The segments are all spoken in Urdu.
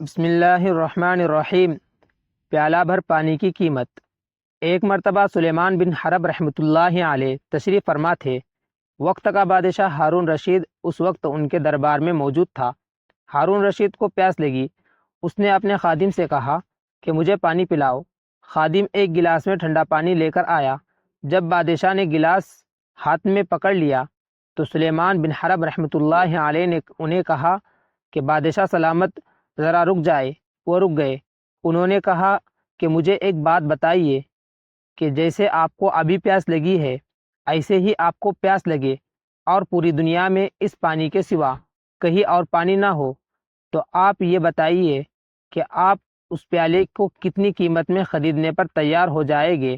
بسم اللہ الرحمن الرحیم۔ پیالہ بھر پانی کی قیمت۔ ایک مرتبہ سلیمان بن حرب رحمۃ اللہ علیہ تشریف فرما تھے۔ وقت کا بادشاہ ہارون رشید اس وقت ان کے دربار میں موجود تھا۔ ہارون رشید کو پیاس لگی۔ اس نے اپنے خادم سے کہا کہ مجھے پانی پلاؤ۔ خادم ایک گلاس میں ٹھنڈا پانی لے کر آیا۔ جب بادشاہ نے گلاس ہاتھ میں پکڑ لیا تو سلیمان بن حرب رحمۃ اللہ علیہ نے انہیں کہا کہ بادشاہ سلامت، ذرا رک جائے۔ وہ رک گئے۔ انہوں نے کہا کہ مجھے ایک بات بتائیے کہ جیسے آپ کو ابھی پیاس لگی ہے ایسے ہی آپ کو پیاس لگے اور پوری دنیا میں اس پانی کے سوا کہیں اور پانی نہ ہو تو آپ یہ بتائیے کہ آپ اس پیالے کو کتنی قیمت میں خریدنے پر تیار ہو جائے گے؟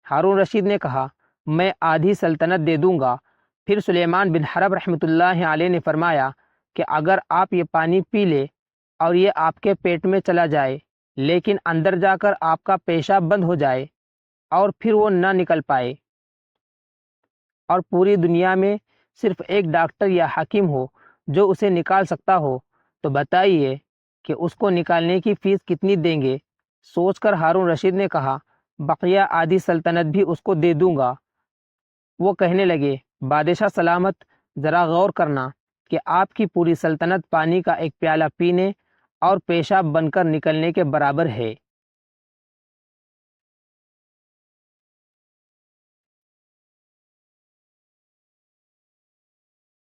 ہارون رشید نے کہا، میں آدھی سلطنت دے دوں گا۔ پھر سلیمان بن حرب رحمۃ اللہ علیہ نے فرمایا کہ اگر آپ یہ پانی پی لے اور یہ آپ کے پیٹ میں چلا جائے لیکن اندر جا کر آپ کا پیشاب بند ہو جائے اور پھر وہ نہ نکل پائے اور پوری دنیا میں صرف ایک ڈاکٹر یا حکیم ہو جو اسے نکال سکتا ہو تو بتائیے کہ اس کو نکالنے کی فیس کتنی دیں گے؟ سوچ کر ہارون رشید نے کہا، بقیہ آدھی سلطنت بھی اس کو دے دوں گا۔ وہ کہنے لگے، بادشاہ سلامت، ذرا غور کرنا کہ آپ کی پوری سلطنت پانی کا ایک پیالہ پینے اور پیشاب بن کر نکلنے کے برابر ہے۔